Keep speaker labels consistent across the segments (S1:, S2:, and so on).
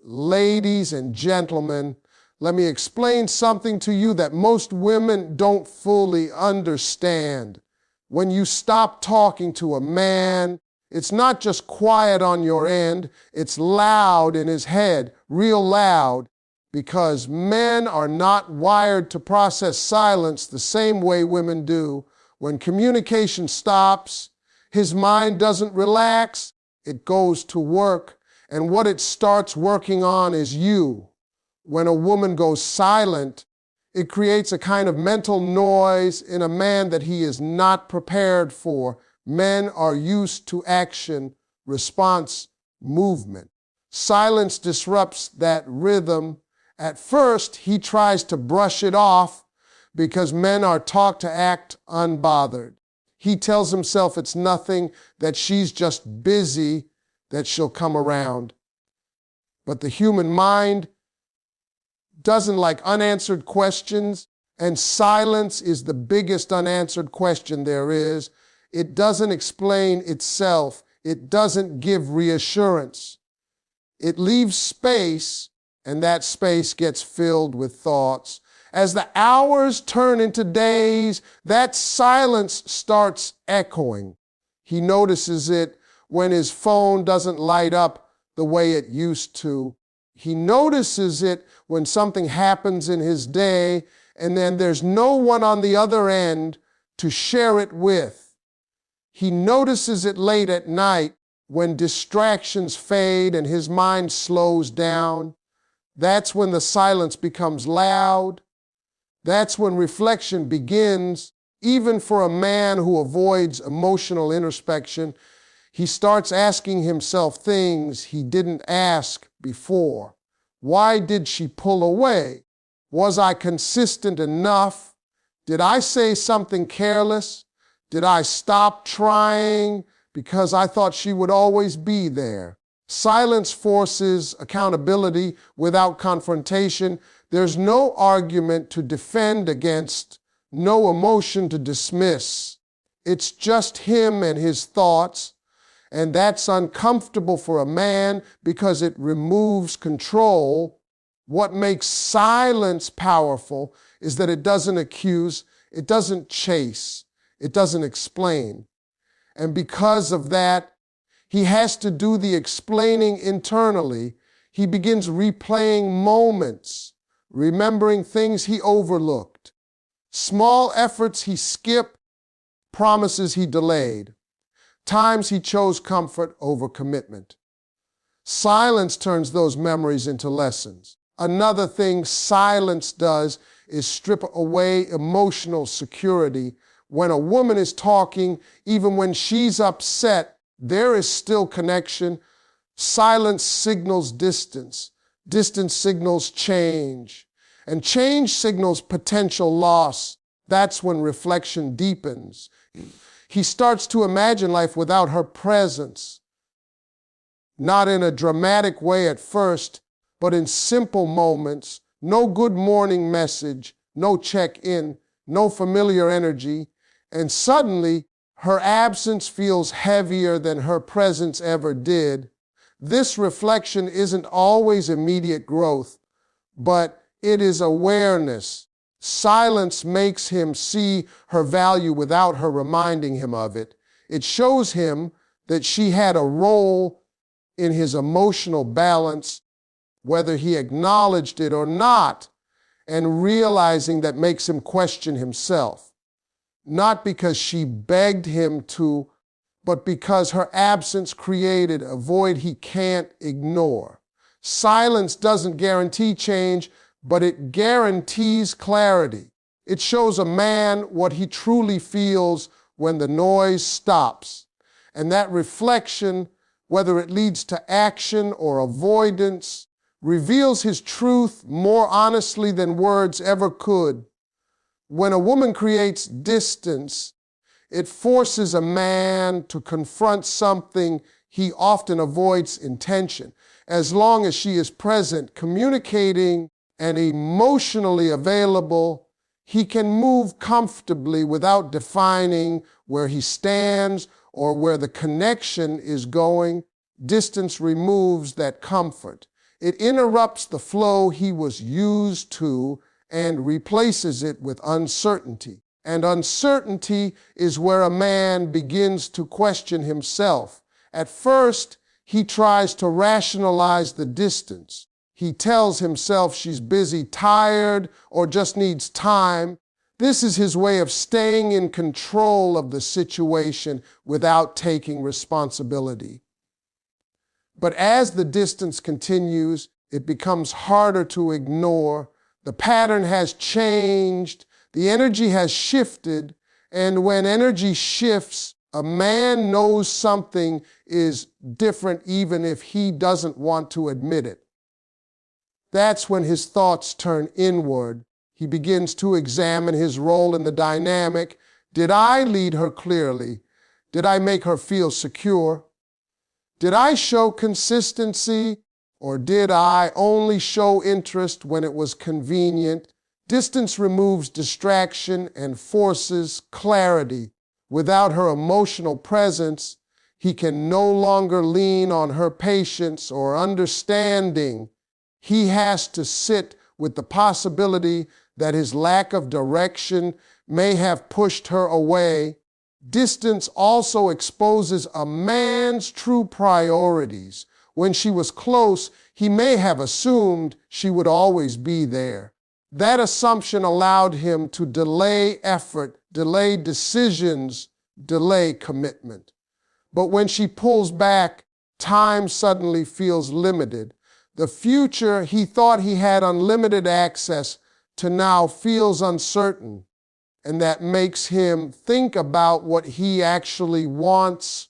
S1: Ladies and gentlemen, let me explain something to you that most women don't fully understand. When you stop talking to a man, it's not just quiet on your end, it's loud in his head, real loud, because men are not wired to process silence the same way women do. When communication stops, his mind doesn't relax, it goes to work, and what it starts working on is you. When a woman goes silent, it creates a kind of mental noise in a man that he is not prepared for. Men are used to action, response, movement. Silence disrupts that rhythm. At first, he tries to brush it off because men are taught to act unbothered. He tells himself it's nothing, that she's just busy, that she'll come around. But the human mind doesn't like unanswered questions, and silence is the biggest unanswered question there is. It doesn't explain itself. It doesn't give reassurance. It leaves space, and that space gets filled with thoughts. As the hours turn into days, that silence starts echoing. He notices it when his phone doesn't light up the way it used to. He notices it when something happens in his day, and then there's no one on the other end to share it with. He notices it late at night when distractions fade and his mind slows down. That's when the silence becomes loud. That's when reflection begins. Even for a man who avoids emotional introspection, he starts asking himself things he didn't ask before. Why did she pull away? Was I consistent enough? Did I say something careless? Did I stop trying because I thought she would always be there? Silence forces accountability without confrontation. There's no argument to defend against, no emotion to dismiss. It's just him and his thoughts, and that's uncomfortable for a man because it removes control. What makes silence powerful is that it doesn't accuse, it doesn't chase, it doesn't explain. And because of that, he has to do the explaining internally. He begins replaying moments, remembering things he overlooked, small efforts he skipped, promises he delayed, times he chose comfort over commitment. Silence turns those memories into lessons. Another thing silence does is strip away emotional security. When a woman is talking, even when she's upset, there is still connection. Silence signals distance. Distance signals change. And change signals potential loss. That's when reflection deepens. He starts to imagine life without her presence. Not in a dramatic way at first, but in simple moments. No good morning message, no check-in, no familiar energy. And suddenly, her absence feels heavier than her presence ever did. This reflection isn't always immediate growth, but it is awareness. Silence makes him see her value without her reminding him of it. It shows him that she had a role in his emotional balance, whether he acknowledged it or not, and realizing that makes him question himself. Not because she begged him to, but because her absence created a void he can't ignore. Silence doesn't guarantee change, but it guarantees clarity. It shows a man what he truly feels when the noise stops. And that reflection, whether it leads to action or avoidance, reveals his truth more honestly than words ever could. When a woman creates distance, it forces a man to confront something he often avoids intention. As long as she is present, communicating, and emotionally available, he can move comfortably without defining where he stands or where the connection is going. Distance removes that comfort. It interrupts the flow he was used to and replaces it with uncertainty. And uncertainty is where a man begins to question himself. At first, he tries to rationalize the distance. He tells himself she's busy, tired, or just needs time. This is his way of staying in control of the situation without taking responsibility. But as the distance continues, it becomes harder to ignore. The pattern has changed, the energy has shifted, and when energy shifts, a man knows something is different even if he doesn't want to admit it. That's when his thoughts turn inward. He begins to examine his role in the dynamic. Did I lead her clearly? Did I make her feel secure? Did I show consistency, or did I only show interest when it was convenient? Distance removes distraction and forces clarity. Without her emotional presence, he can no longer lean on her patience or understanding. He has to sit with the possibility that his lack of direction may have pushed her away. Distance also exposes a man's true priorities. When she was close, he may have assumed she would always be there. That assumption allowed him to delay effort, delay decisions, delay commitment. But when she pulls back, time suddenly feels limited. The future he thought he had unlimited access to now feels uncertain, and that makes him think about what he actually wants,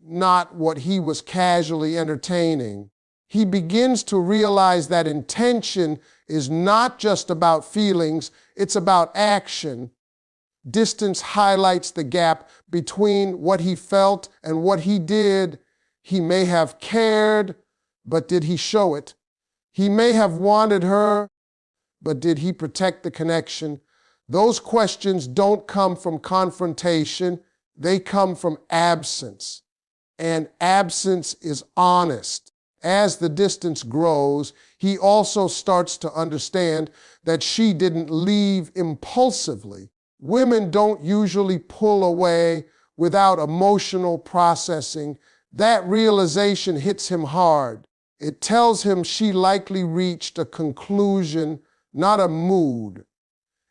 S1: not what he was casually entertaining. He begins to realize that intention is not just about feelings, it's about action. Distance highlights the gap between what he felt and what he did. He may have cared, but did he show it? He may have wanted her, but did he protect the connection? Those questions don't come from confrontation, they come from absence. And absence is honest. As the distance grows, he also starts to understand that she didn't leave impulsively. Women don't usually pull away without emotional processing. That realization hits him hard. It tells him she likely reached a conclusion, not a mood.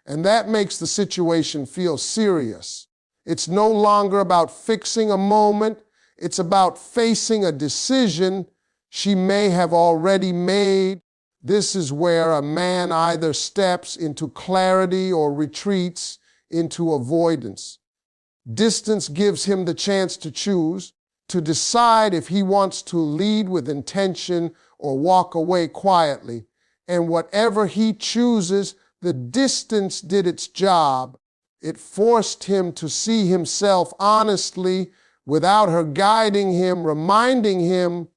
S1: And that makes the situation feel serious. It's no longer about fixing a moment. It's about facing a decision she may have already made. This is where a man either steps into clarity or retreats into avoidance. Distance gives him the chance to choose, to decide if he wants to lead with intention or walk away quietly. And whatever he chooses, the distance did its job. It forced him to see himself honestly without her guiding him, reminding him,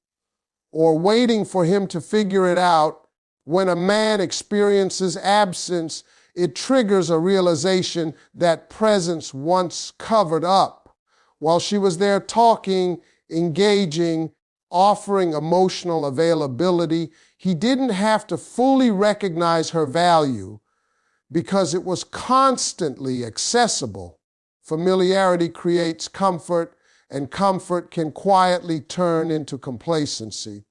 S1: or waiting for him to figure it out. When a man experiences absence, it triggers a realization that presence once covered up. While she was there talking, engaging, offering emotional availability, he didn't have to fully recognize her value because it was constantly accessible. Familiarity creates comfort, and comfort can quietly turn into complacency.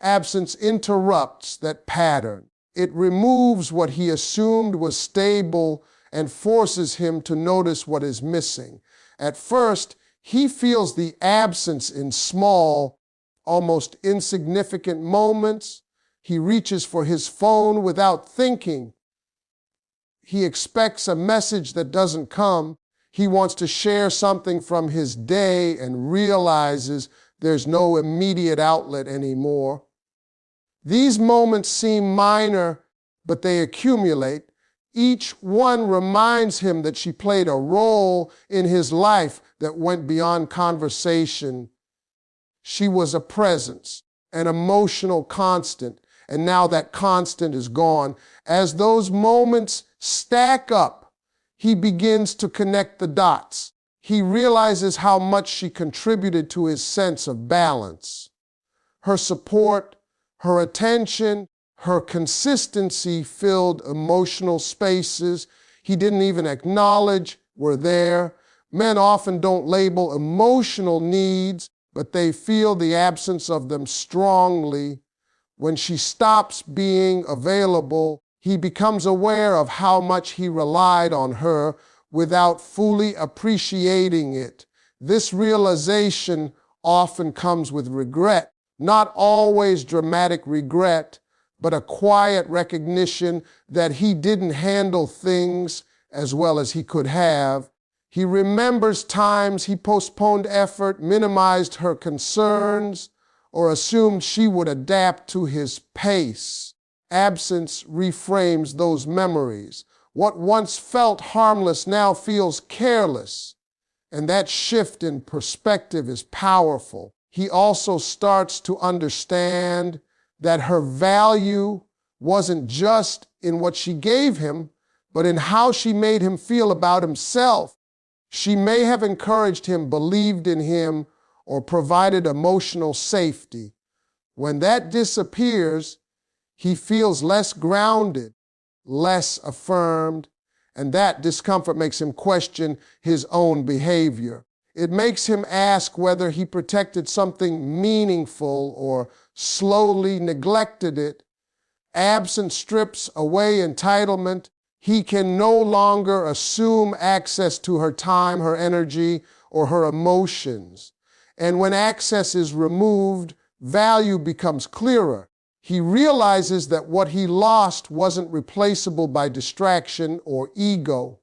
S1: Absence interrupts that pattern. It removes what he assumed was stable and forces him to notice what is missing. At first, he feels the absence in small, almost insignificant moments. He reaches for his phone without thinking. He expects a message that doesn't come. He wants to share something from his day and realizes there's no immediate outlet anymore. These moments seem minor, but they accumulate. Each one reminds him that she played a role in his life that went beyond conversation. She was a presence, an emotional constant, and now that constant is gone. As those moments stack up, he begins to connect the dots. He realizes how much she contributed to his sense of balance. Her support, Her attention, her consistency filled emotional spaces he didn't even acknowledge were there. Men often don't label emotional needs, but they feel the absence of them strongly. When she stops being available, he becomes aware of how much he relied on her without fully appreciating it. This realization often comes with regret, not always dramatic regret, but a quiet recognition that he didn't handle things as well as he could have. He remembers times he postponed effort, minimized her concerns, or assumed she would adapt to his pace. Absence reframes those memories. What once felt harmless now feels careless, and that shift in perspective is powerful. He also starts to understand that her value wasn't just in what she gave him, but in how she made him feel about himself. She may have encouraged him, believed in him, or provided emotional safety. When that disappears, he feels less grounded, less affirmed, and that discomfort makes him question his own behavior. It makes him ask whether he protected something meaningful or slowly neglected it. Absence strips away entitlement. He can no longer assume access to her time, her energy, or her emotions. And when access is removed, value becomes clearer. He realizes that what he lost wasn't replaceable by distraction or ego.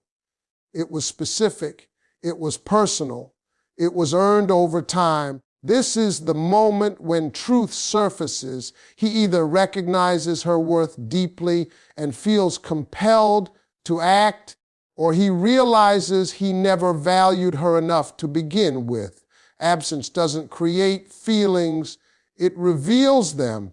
S1: It was specific. It was personal. It was earned over time. This is the moment when truth surfaces. He either recognizes her worth deeply and feels compelled to act, or he realizes he never valued her enough to begin with. Absence doesn't create feelings, it reveals them.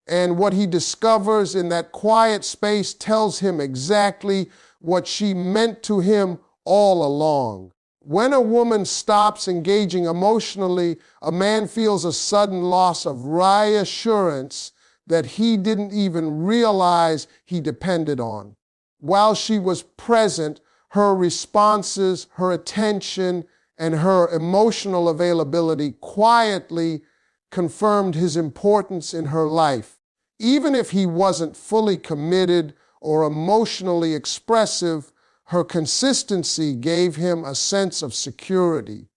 S1: And what he discovers in that quiet space tells him exactly what she meant to him all along. When a woman stops engaging emotionally, a man feels a sudden loss of reassurance that he didn't even realize he depended on. While she was present, her responses, her attention, and her emotional availability quietly confirmed his importance in her life. Even if he wasn't fully committed or emotionally expressive, her consistency gave him a sense of security.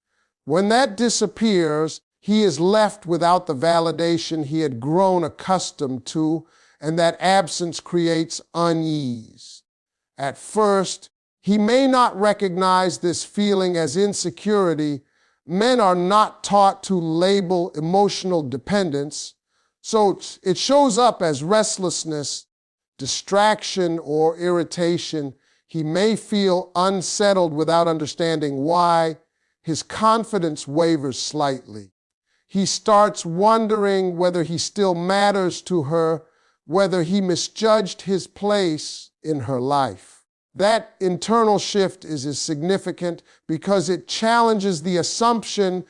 S1: When that disappears, he is left without the validation he had grown accustomed to, and that absence creates unease. At first, he may not recognize this feeling as insecurity. Men are not taught to label emotional dependence, so it shows up as restlessness, distraction, or irritation. He may feel unsettled without understanding why. His confidence wavers slightly. He starts wondering whether he still matters to her, whether he misjudged his place in her life. That internal shift is significant because it challenges the assumption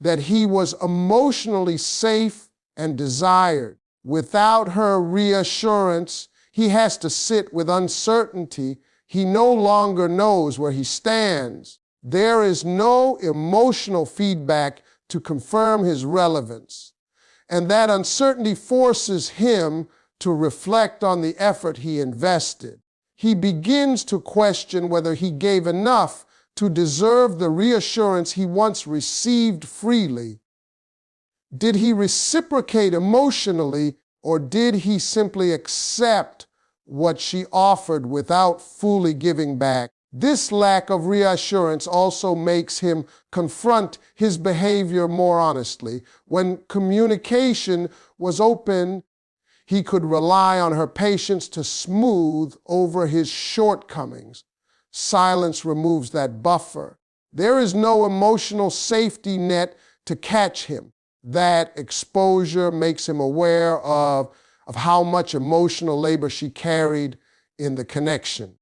S1: that he was emotionally safe and desired. Without her reassurance, he has to sit with uncertainty. He no longer knows where he stands. There is no emotional feedback to confirm his relevance. And that uncertainty forces him to reflect on the effort he invested. He begins to question whether he gave enough to deserve the reassurance he once received freely. Did he reciprocate emotionally, or did he simply accept what she offered without fully giving back? This lack of reassurance also makes him confront his behavior more honestly. When communication was open, he could rely on her patience to smooth over his shortcomings. Silence removes that buffer. There is no emotional safety net to catch him. That exposure makes him aware of how much emotional labor she carried in the connection.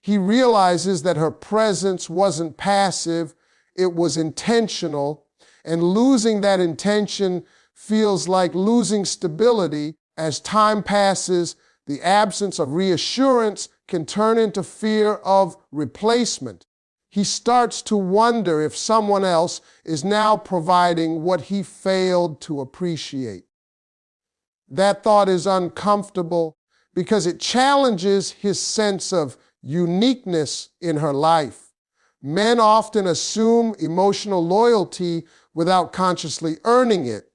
S1: He realizes that her presence wasn't passive, it was intentional, and losing that intention feels like losing stability. As time passes, the absence of reassurance can turn into fear of replacement. He starts to wonder if someone else is now providing what he failed to appreciate. That thought is uncomfortable because it challenges his sense of uniqueness in her life. Men often assume emotional loyalty without consciously earning it.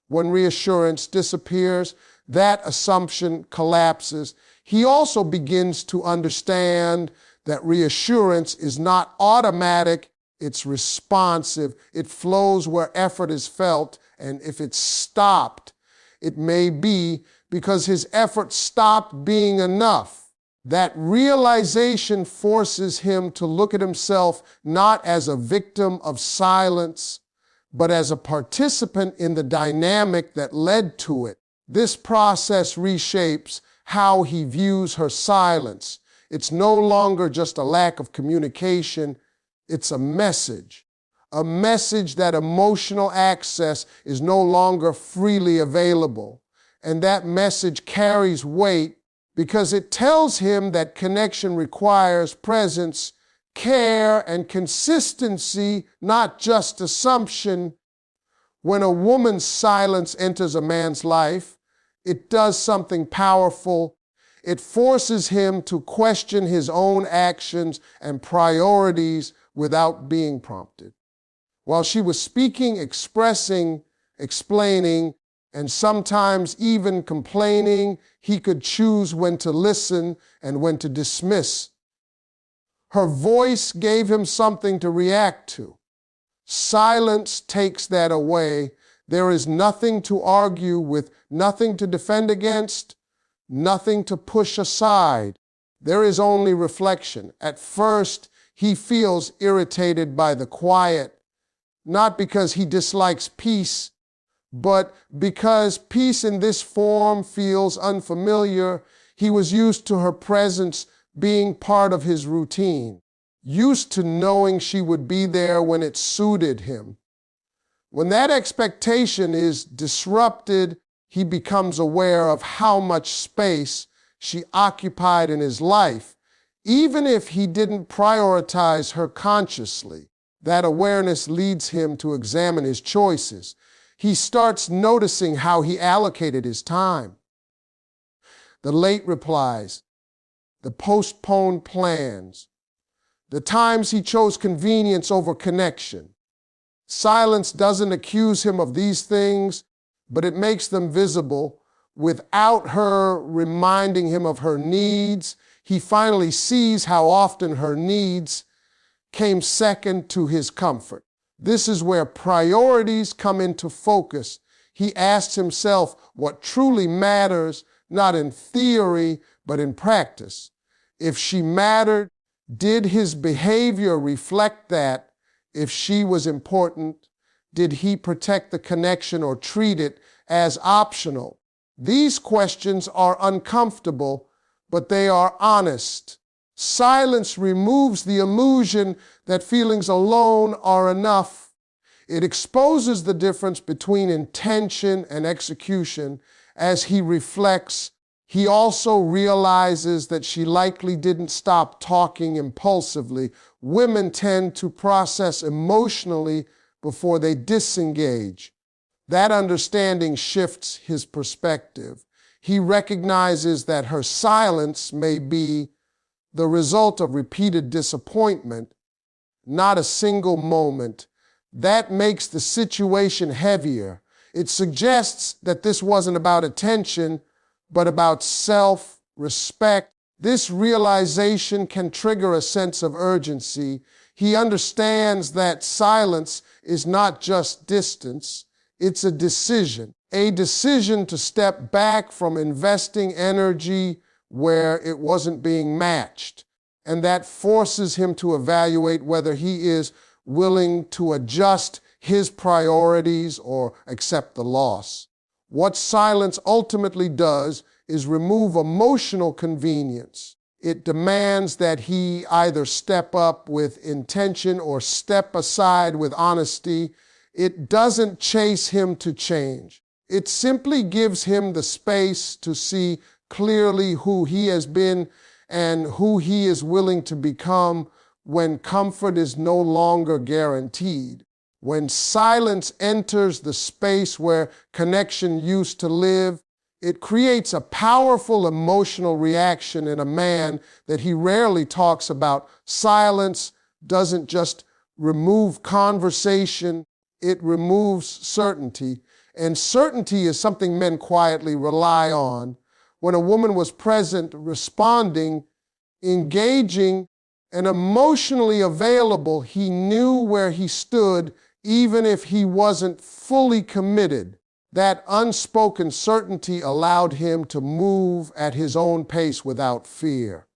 S1: When reassurance disappears, that assumption collapses. He also begins to understand that reassurance is not automatic, it's responsive. It flows where effort is felt, and if it's stopped, it may be because his effort stopped being enough. That realization forces him to look at himself not as a victim of silence, but as a participant in the dynamic that led to it. This process reshapes how he views her silence. It's no longer just a lack of communication, it's a message that emotional access is no longer freely available. And that message carries weight because it tells him that connection requires presence, care, and consistency, not just assumption. When a woman's silence enters a man's life, it does something powerful. It forces him to question his own actions and priorities without being prompted. While she was speaking, expressing, explaining, and sometimes even complaining, he could choose when to listen and when to dismiss. Her voice gave him something to react to. Silence takes that away. There is nothing to argue with, nothing to defend against, nothing to push aside. There is only reflection. At first, he feels irritated by the quiet, not because he dislikes peace, but because peace in this form feels unfamiliar. He was used to her presence being part of his routine, used to knowing she would be there when it suited him. When that expectation is disrupted, he becomes aware of how much space she occupied in his life, even if he didn't prioritize her consciously. That awareness leads him to examine his choices. He starts noticing how he allocated his time. The late replies, the postponed plans, the times he chose convenience over connection. Silence doesn't accuse him of these things, but it makes them visible. Without her reminding him of her needs, he finally sees how often her needs came second to his comfort. This is where priorities come into focus. He asks himself what truly matters, not in theory, but in practice. If she mattered, did his behavior reflect that? If she was important, did he protect the connection or treat it as optional? These questions are uncomfortable, but they are honest. Silence removes the illusion that feelings alone are enough. It exposes the difference between intention and execution. As he reflects, he also realizes that she likely didn't stop talking impulsively. Women tend to process emotionally before they disengage. That understanding shifts his perspective. He recognizes that her silence may be the result of repeated disappointment, not a single moment. That makes the situation heavier. It suggests that this wasn't about attention, but about self-respect. This realization can trigger a sense of urgency. He understands that silence is not just distance, it's a decision to step back from investing energy where it wasn't being matched. And that forces him to evaluate whether he is willing to adjust his priorities or accept the loss. What silence ultimately does is remove emotional convenience. It demands that he either step up with intention or step aside with honesty. It doesn't chase him to change. It simply gives him the space to see clearly who he has been and who he is willing to become when comfort is no longer guaranteed. When silence enters the space where connection used to live, it creates a powerful emotional reaction in a man that he rarely talks about. Silence doesn't just remove conversation, it removes certainty. And certainty is something men quietly rely on. When a woman was present, responding, engaging, and emotionally available, he knew where he stood even if he wasn't fully committed. That unspoken certainty allowed him to move at his own pace without fear.